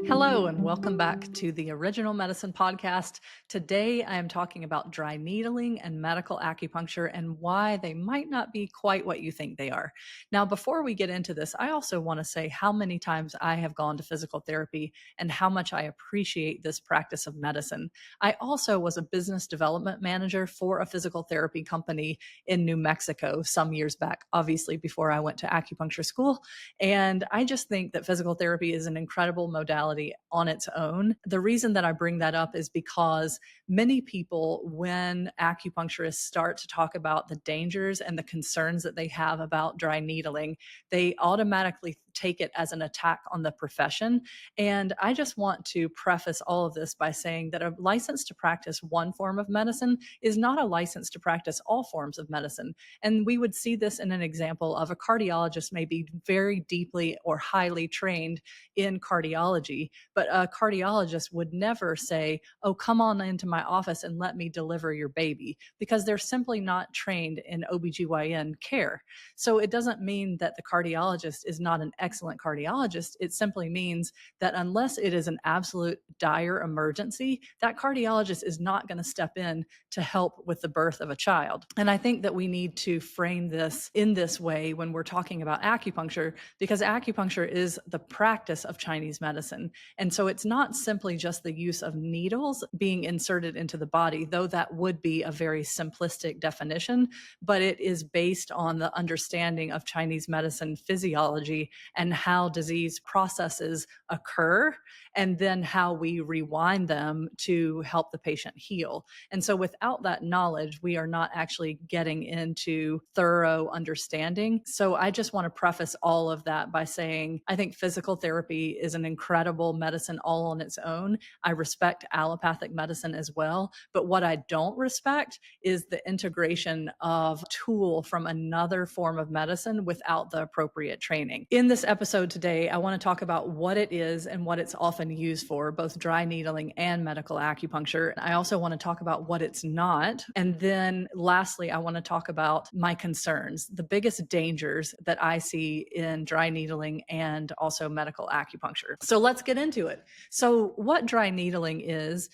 Hello, and welcome back to the Original Medicine Podcast. Today, I am talking about dry needling and medical acupuncture and why they might not be quite what you think they are. Now, before we get into this, I also want to say how many times I have gone to physical therapy and how much I appreciate this practice of medicine. I also was a business development manager for a physical therapy company in New Mexico some years back, obviously, before I went to acupuncture school. And I just think that physical therapy is an incredible modality on its own. The reason that I bring that up is because many people, when acupuncturists start to talk about the dangers and the concerns that they have about dry needling, they automatically take it as an attack on the profession. And I just want to preface all of this by saying that a license to practice one form of medicine is not a license to practice all forms of medicine. And we would see this in an example of a cardiologist may be very deeply or highly trained in cardiology, but a cardiologist would never say, "Oh, come on into my office and let me deliver your baby," because they're simply not trained in OBGYN care. So it doesn't mean that the cardiologist is not an excellent cardiologist. It simply means that unless it is an absolute dire emergency, that cardiologist is not going to step in to help with the birth of a child. And I think that we need to frame this in this way when we're talking about acupuncture, because acupuncture is the practice of Chinese medicine. And so it's not simply just the use of needles being inserted into the body, though that would be a very simplistic definition, but it is based on the understanding of Chinese medicine physiology and how disease processes occur, and then how we rewind them to help the patient heal. And so without that knowledge, we are not actually getting into thorough understanding. So I just want to preface all of that by saying I think physical therapy is an incredible medicine all on its own. I respect allopathic medicine as well. But what I don't respect is the integration of tool from another form of medicine without the appropriate training. In this episode today, I want to talk about what it is and what it's often used for, both dry needling and medical acupuncture. I also want to talk about what it's not. And then lastly, I want to talk about my concerns, the biggest dangers that I see in dry needling and also medical acupuncture. So let's get into it. So what dry needling is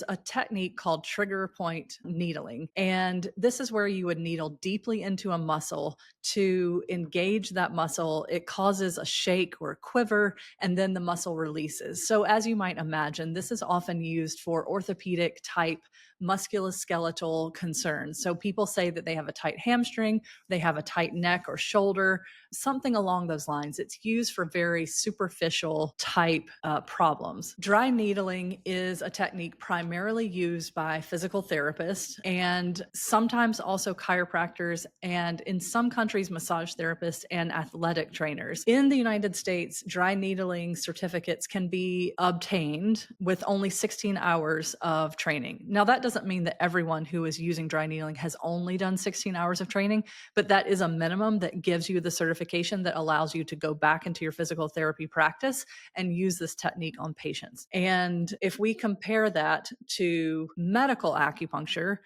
a technique called trigger point needling. And this is where you would needle deeply into a muscle to engage that muscle. It causes a shake or a quiver, and then the muscle releases. So as you might imagine, this is often used for orthopedic type musculoskeletal concerns. So people say that they have a tight hamstring, they have a tight neck or shoulder, something along those lines. It's used for very superficial type problems. Dry needling is a technique primarily used by physical therapists and sometimes also chiropractors, and in some countries, massage therapists and athletic trainers. In the United States, dry needling certificates can be obtained with only 16 hours of training. Now, that doesn't mean that everyone who is using dry needling has only done 16 hours of training, but that is a minimum that gives you the certification that allows you to go back into your physical therapy practice and use this technique on patients. And if we compare that to medical acupuncture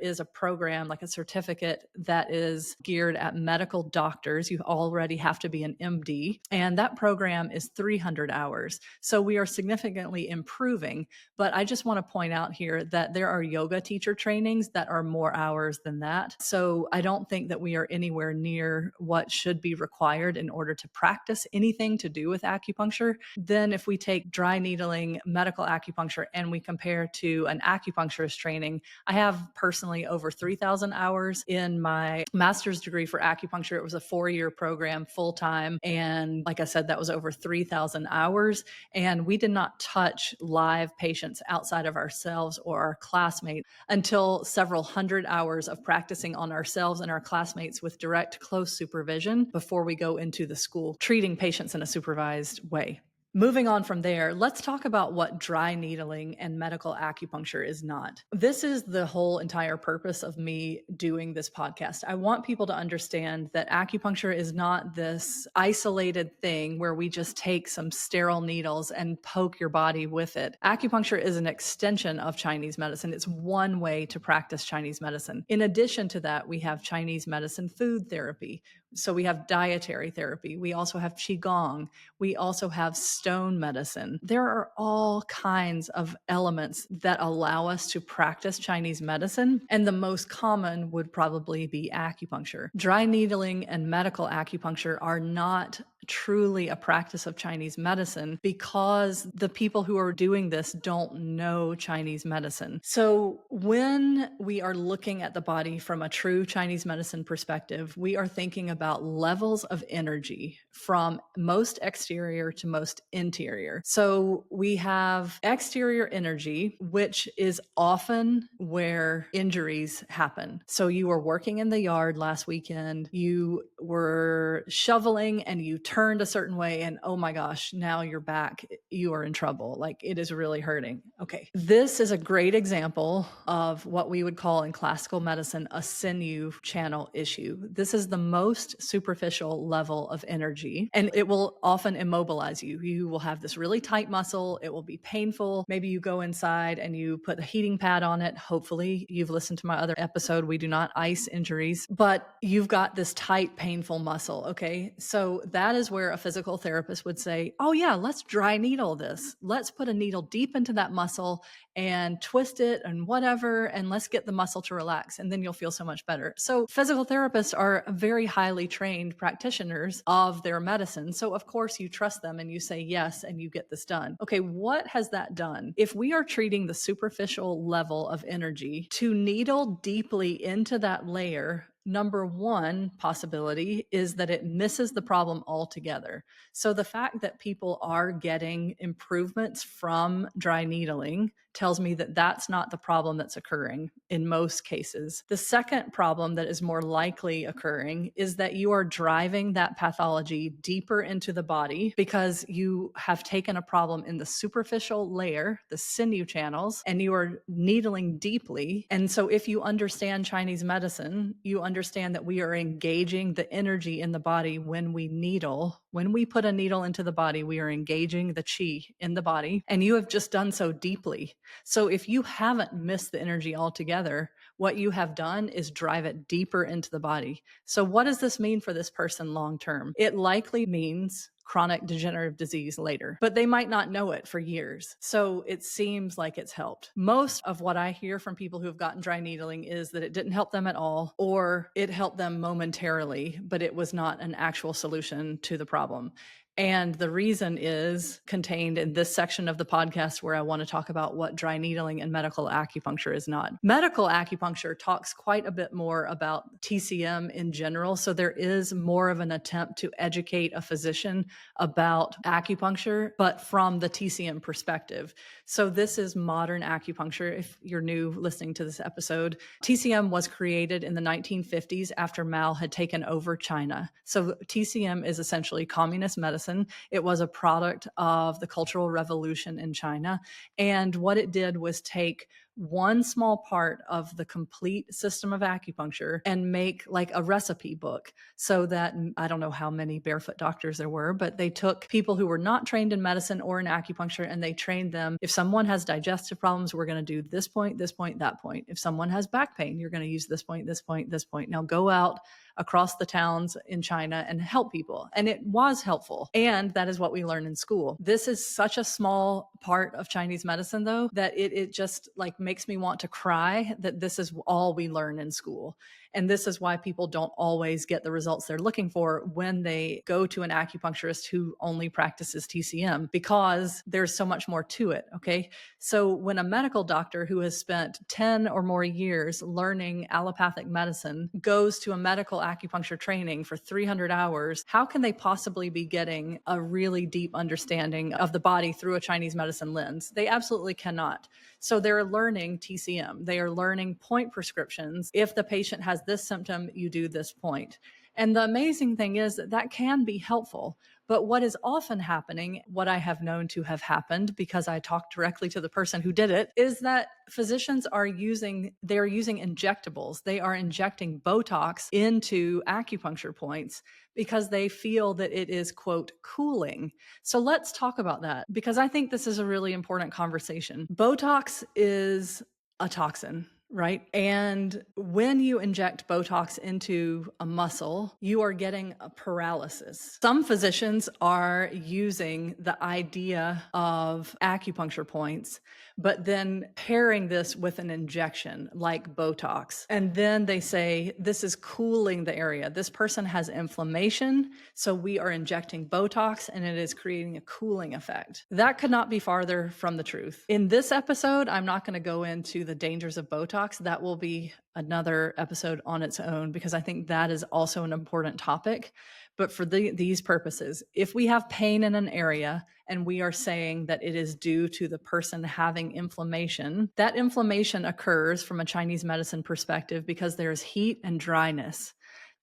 is a program, like a certificate, that is geared at medical doctors. You already have to be an MD, and that program is 300 hours. So we are significantly improving, but I just want to point out here that there are yoga teacher trainings that are more hours than that. So I don't think that we are anywhere near what should be required in order to practice anything to do with acupuncture. Then if we take dry needling, medical acupuncture, and we compare to an acupuncturist training, I have personally over 3,000 hours in my master's degree for acupuncture. It was a 4-year program full time. And like I said, that was over 3,000 hours. And we did not touch live patients outside of ourselves or our classmates until several hundred hours of practicing on ourselves and our classmates with direct close supervision before we go into the school treating patients in a supervised way. Moving on from there, let's talk about what dry needling and medical acupuncture is not. This is the whole entire purpose of me doing this podcast. I want people to understand that acupuncture is not this isolated thing where we just take some sterile needles and poke your body with it. Acupuncture is an extension of Chinese medicine. It's one way to practice Chinese medicine. In addition to that, we have Chinese medicine food therapy. So we have dietary therapy. We also have Qigong. We also have stone medicine. There are all kinds of elements that allow us to practice Chinese medicine. And the most common would probably be acupuncture. Dry needling and medical acupuncture are not truly a practice of Chinese medicine because the people who are doing this don't know Chinese medicine. So when we are looking at the body from a true Chinese medicine perspective, we are thinking about levels of energy from most exterior to most interior. So we have exterior energy, which is often where injuries happen. So you were working in the yard last weekend, you were shoveling and you turned a certain way, and oh my gosh, now you're back. You are in trouble. Like it is really hurting. Okay. This is a great example of what we would call in classical medicine a sinew channel issue. This is the most superficial level of energy, and it will often immobilize you. You will have this really tight muscle. It will be painful. Maybe you go inside and you put a heating pad on it. Hopefully, you've listened to my other episode. We do not ice injuries, but you've got this tight, painful muscle. Okay. So that is where a physical therapist would say, oh, yeah, let's dry needle this. Let's put a needle deep into that muscle and twist it and whatever, and let's get the muscle to relax, and then you'll feel so much better. So physical therapists are very highly trained practitioners of their medicine. So of course you trust them and you say yes, and you get this done. Okay, what has that done? If we are treating the superficial level of energy, to needle deeply into that layer, number one possibility is that it misses the problem altogether. So the fact that people are getting improvements from dry needling tells me that that's not the problem that's occurring in most cases. The second problem that is more likely occurring is that you are driving that pathology deeper into the body because you have taken a problem in the superficial layer, the sinew channels, and you are needling deeply. And so if you understand Chinese medicine, you understand that we are engaging the energy in the body when we needle. When we put a needle into the body, we are engaging the qi in the body, and you have just done so deeply. So if you haven't missed the energy altogether, what you have done is drive it deeper into the body. So what does this mean for this person long term? It likely means chronic degenerative disease later, but they might not know it for years. So it seems like it's helped. Most of what I hear from people who have gotten dry needling is that it didn't help them at all, or it helped them momentarily, but it was not an actual solution to the problem. And the reason is contained in this section of the podcast where I want to talk about what dry needling and medical acupuncture is not. Medical acupuncture talks quite a bit more about TCM in general. So there is more of an attempt to educate a physician about acupuncture, but from the TCM perspective. So this is modern acupuncture. If you're new listening to this episode, TCM was created in the 1950s after Mao had taken over China. So TCM is essentially communist medicine. It was a product of the Cultural Revolution in China. And what it did was take one small part of the complete system of acupuncture and make like a recipe book, so that I don't know how many barefoot doctors there were, but they took people who were not trained in medicine or in acupuncture, and they trained them. If someone has digestive problems, we're going to do this point, that point. If someone has back pain, you're going to use this point, this point, this point. Now go out across the towns in China and help people. And it was helpful. And that is what we learn in school. This is such a small part of Chinese medicine, though, that it just like makes me want to cry that this is all we learn in school. And this is why people don't always get the results they're looking for when they go to an acupuncturist who only practices TCM, because there's so much more to it. Okay. So when a medical doctor who has spent 10 or more years learning allopathic medicine goes to a medical acupuncture training for 300 hours, how can they possibly be getting a really deep understanding of the body through a Chinese medicine lens? They absolutely cannot. So they're learning TCM. They are learning point prescriptions. If the patient has this symptom, you do this point. And the amazing thing is that that can be helpful. But what is often happening, what I have known to have happened because I talked directly to the person who did it, is that physicians are using injectables. They are injecting Botox into acupuncture points because they feel that it is, quote, cooling. So let's talk about that, because I think this is a really important conversation. Botox is a toxin. right? And when you inject Botox into a muscle, you are getting a paralysis. Some physicians are using the idea of acupuncture points, but then pairing this with an injection like Botox. And then they say, this is cooling the area. This person has inflammation, so we are injecting Botox and it is creating a cooling effect. That could not be farther from the truth. In this episode, I'm not going to go into the dangers of Botox. That will be another episode on its own because I think that is also an important topic. But for these purposes, if we have pain in an area and we are saying that it is due to the person having inflammation, that inflammation occurs from a Chinese medicine perspective because there's heat and dryness.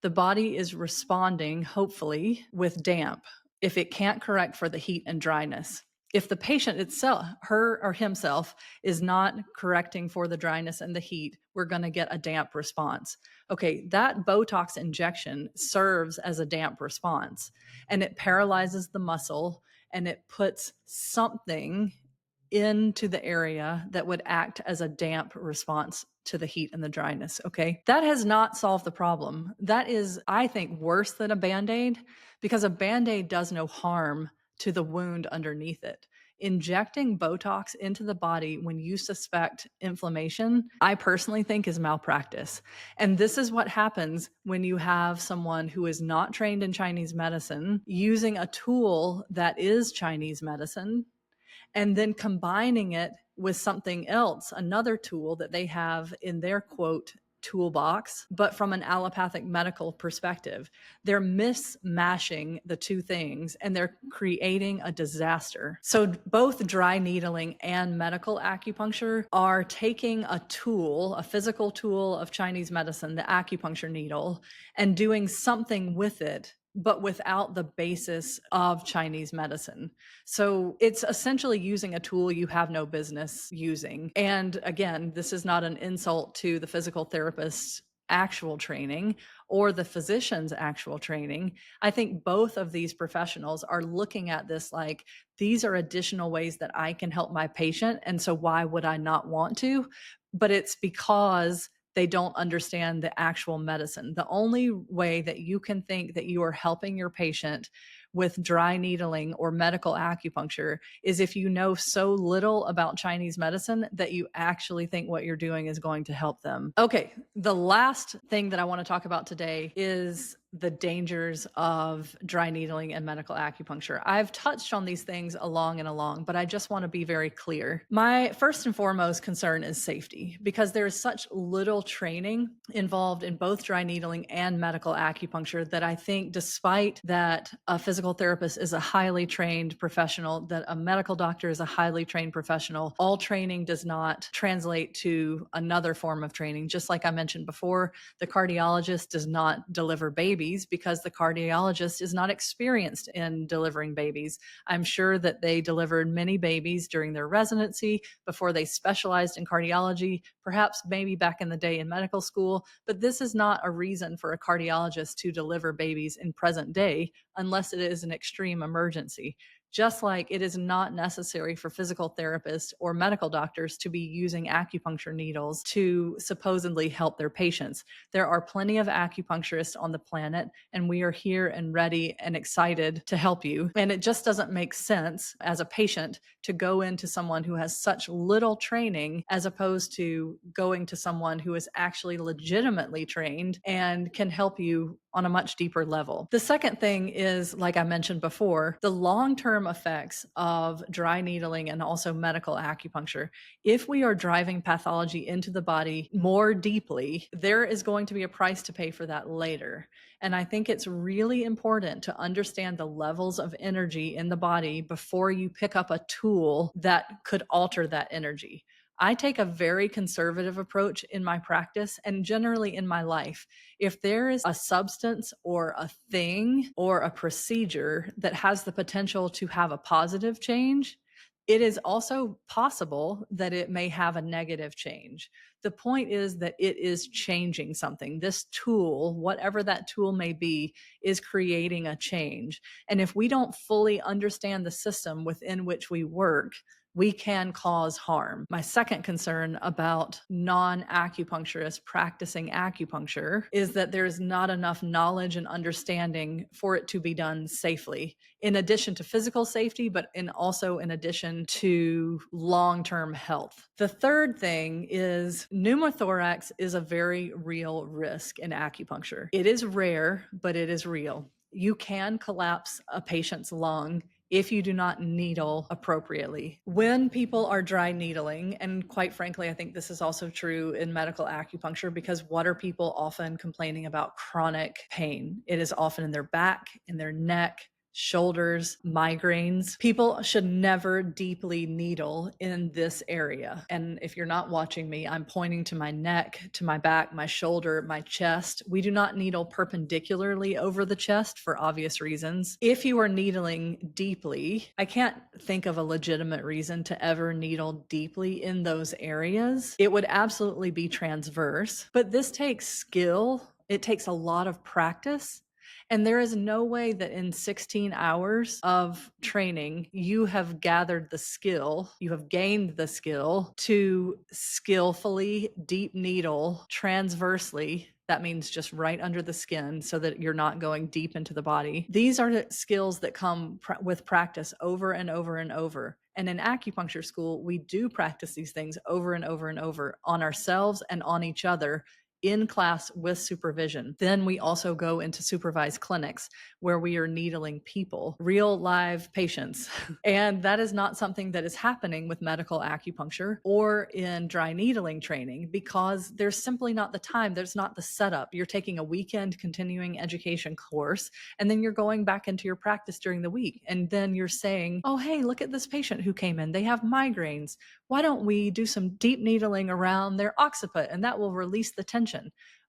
The body is responding, hopefully, with damp if it can't correct for the heat and dryness. If the patient itself, her or himself, is not correcting for the dryness and the heat, we're going to get a damp response. Okay, that Botox injection serves as a damp response, and it paralyzes the muscle and it puts something into the area that would act as a damp response to the heat and the dryness. Okay. That has not solved the problem. That is, I think, worse than a band aid because a band aid does no harm to the wound underneath it. Injecting Botox into the body when you suspect inflammation, I personally think is malpractice. And this is what happens when you have someone who is not trained in Chinese medicine using a tool that is Chinese medicine and then combining it with something else, another tool that they have in their quote toolbox, but from an allopathic medical perspective. They're mismashing the two things and they're creating a disaster. So both dry needling and medical acupuncture are taking a tool, a physical tool of Chinese medicine, the acupuncture needle, and doing something with it, but without the basis of Chinese medicine. So it's essentially using a tool you have no business using. And again, this is not an insult to the physical therapist's actual training or the physician's actual training. I think both of these professionals are looking at this like, these are additional ways that I can help my patient. And so why would I not want to? But it's because they don't understand the actual medicine. The only way that you can think that you are helping your patient with dry needling or medical acupuncture is if you know so little about Chinese medicine that you actually think what you're doing is going to help them. Okay, the last thing that I want to talk about today is the dangers of dry needling and medical acupuncture. I've touched on these things along and along, but I just want to be very clear. My first and foremost concern is safety because there is such little training involved in both dry needling and medical acupuncture that I think despite that a physical therapist is a highly trained professional, that a medical doctor is a highly trained professional, all training does not translate to another form of training. Just like I mentioned before, the cardiologist does not deliver babies because the cardiologist is not experienced in delivering babies. I'm sure that they delivered many babies during their residency before they specialized in cardiology, perhaps maybe back in the day in medical school, but this is not a reason for a cardiologist to deliver babies in present day unless it is an extreme emergency. Just like it is not necessary for physical therapists or medical doctors to be using acupuncture needles to supposedly help their patients. There are plenty of acupuncturists on the planet, and we are here and ready and excited to help you. And it just doesn't make sense as a patient to go into someone who has such little training as opposed to going to someone who is actually legitimately trained and can help you on a much deeper level. The second thing is, like I mentioned before, the long-term effects of dry needling and also medical acupuncture. If we are driving pathology into the body more deeply, there is going to be a price to pay for that later. And I think it's really important to understand the levels of energy in the body before you pick up a tool that could alter that energy. I take a very conservative approach in my practice and generally in my life. If there is a substance or a thing or a procedure that has the potential to have a positive change, it is also possible that it may have a negative change. The point is that it is changing something. This tool, whatever that tool may be, is creating a change. And if we don't fully understand the system within which we work, we can cause harm. My second concern about non-acupuncturists practicing acupuncture is that there's not enough knowledge and understanding for it to be done safely, in addition to physical safety, but also in addition to long-term health. The third thing is pneumothorax is a very real risk in acupuncture. It is rare, but it is real. You can collapse a patient's lung if you do not needle appropriately. When people are dry needling, and quite frankly, I think this is also true in medical acupuncture, because what are people often complaining about? Chronic pain. It is often in their back, in their neck, shoulders, migraines. People should never deeply needle in this area. And if you're not watching me, I'm pointing to my neck, to my back, my shoulder, my chest. We do not needle perpendicularly over the chest for obvious reasons. If you are needling deeply, I can't think of a legitimate reason to ever needle deeply in those areas. It would absolutely be transverse, but this takes skill. It takes a lot of practice. And there is no way that in 16 hours of training, you have gathered the skill, you have gained the skill to skillfully deep needle transversely. That means just right under the skin so that you're not going deep into the body. These are skills that come with practice over and over and over. And in acupuncture school, we do practice these things over and over and over on ourselves and on each other in class with supervision. Then we also go into supervised clinics where we are needling people, real live patients. And that is not something that is happening with medical acupuncture or in dry needling training, because there's simply not the time. There's not the setup. You're taking a weekend continuing education course, and then you're going back into your practice during the week. And then you're saying, oh, hey, look at this patient who came in. They have migraines. Why don't we do some deep needling around their occiput, and that will release the tension?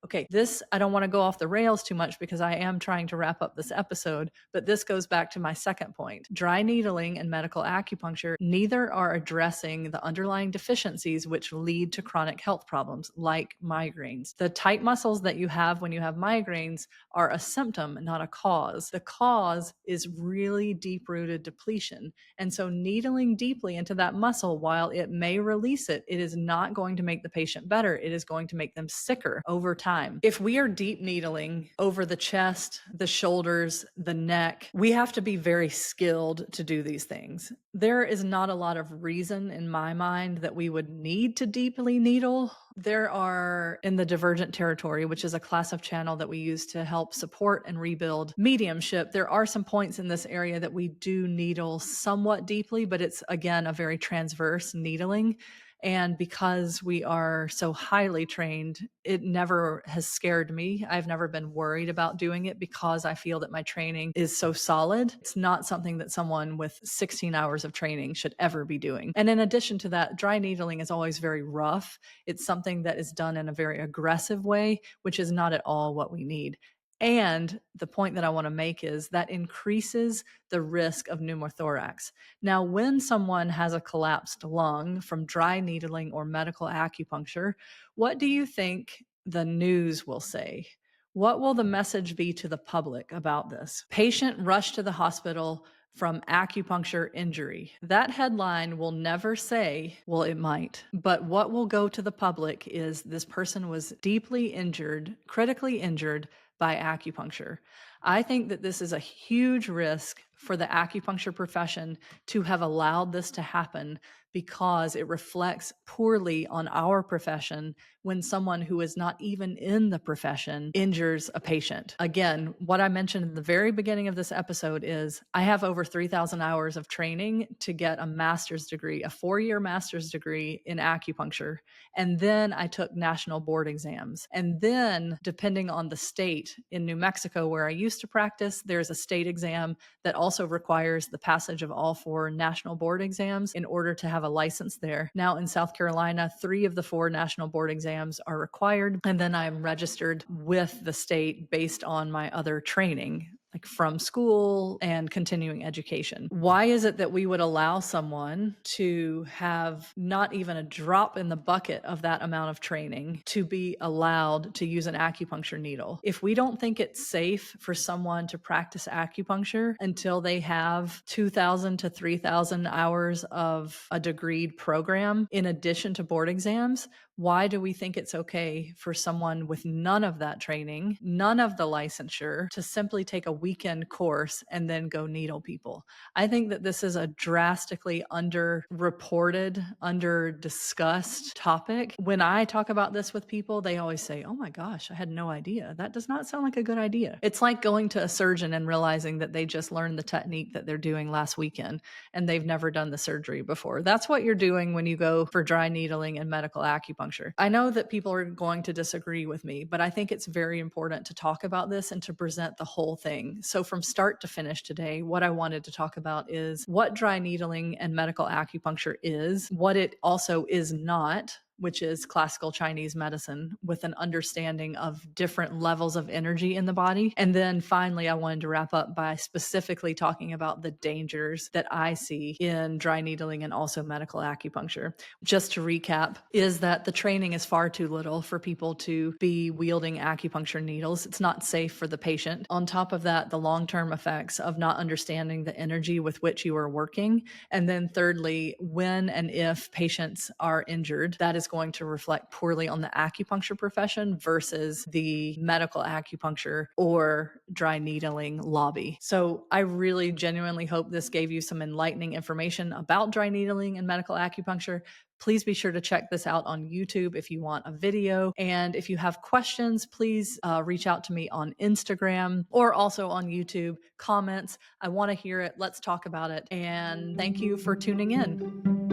Okay, I don't want to go off the rails too much because I am trying to wrap up this episode, but this goes back to my second point. Dry needling and medical acupuncture neither are addressing the underlying deficiencies which lead to chronic health problems like migraines. The tight muscles that you have when you have migraines are a symptom, not a cause. The cause is really deep-rooted depletion. And so needling deeply into that muscle, while it may release it, it is not going to make the patient better. It is going to make them sicker over time. If we are deep needling over the chest, the shoulders, the neck, we have to be very skilled to do these things. There is not a lot of reason in my mind that we would need to deeply needle. There are, in the divergent territory, which is a class of channel that we use to help support and rebuild mediumship, there are some points in this area that we do needle somewhat deeply, but it's, again, a very transverse needling. And because we are so highly trained, it never has scared me. I've never been worried about doing it because I feel that my training is so solid. It's not something that someone with 16 hours of training should ever be doing. And in addition to that, dry needling is always very rough. It's something that is done in a very aggressive way, which is not at all what we need. And the point that I want to make is that increases the risk of pneumothorax. Now, when someone has a collapsed lung from dry needling or medical acupuncture, what do you think the news will say? What will the message be to the public about this? Patient rushed to the hospital from acupuncture injury. That headline will never say, well, it might, but what will go to the public is this person was deeply injured, critically injured by acupuncture. I think that this is a huge risk for the acupuncture profession to have allowed this to happen, because it reflects poorly on our profession when someone who is not even in the profession injures a patient. Again, what I mentioned in the very beginning of this episode is I have over 3,000 hours of training to get a master's degree, a 4-year master's degree in acupuncture. And then I took national board exams. And then, depending on the state, in New Mexico, where I used to practice, there's a state exam that also requires the passage of all 4 national board exams in order to have a license there. Now in South Carolina, 3 of the 4 national board exams are required. And then I'm registered with the state based on my other training. like from school and continuing education. Why is it that we would allow someone to have not even a drop in the bucket of that amount of training to be allowed to use an acupuncture needle? If we don't think it's safe for someone to practice acupuncture until they have 2,000 to 3,000 hours of a degreed program in addition to board exams, why do we think it's okay for someone with none of that training, none of the licensure, to simply take a weekend course and then go needle people? I think that this is a drastically underreported, under-discussed topic. When I talk about this with people, they always say, "Oh my gosh, I had no idea. That does not sound like a good idea." It's like going to a surgeon and realizing that they just learned the technique that they're doing last weekend and they've never done the surgery before. That's what you're doing when you go for dry needling and medical acupuncture. I know that people are going to disagree with me, but I think it's very important to talk about this and to present the whole thing. So from start to finish today, what I wanted to talk about is what dry needling and medical acupuncture is, what it also is not, which is classical Chinese medicine with an understanding of different levels of energy in the body. And then finally, I wanted to wrap up by specifically talking about the dangers that I see in dry needling and also medical acupuncture. Just to recap, is that the training is far too little for people to be wielding acupuncture needles. It's not safe for the patient. On top of that, the long-term effects of not understanding the energy with which you are working. And then thirdly, when and if patients are injured, that is going to reflect poorly on the acupuncture profession versus the medical acupuncture or dry needling lobby. So I really genuinely hope this gave you some enlightening information about dry needling and medical acupuncture. Please be sure to check this out on YouTube if you want a video. And if you have questions, please reach out to me on Instagram or also on YouTube. Comments. I want to hear it. Let's talk about it. And thank you for tuning in.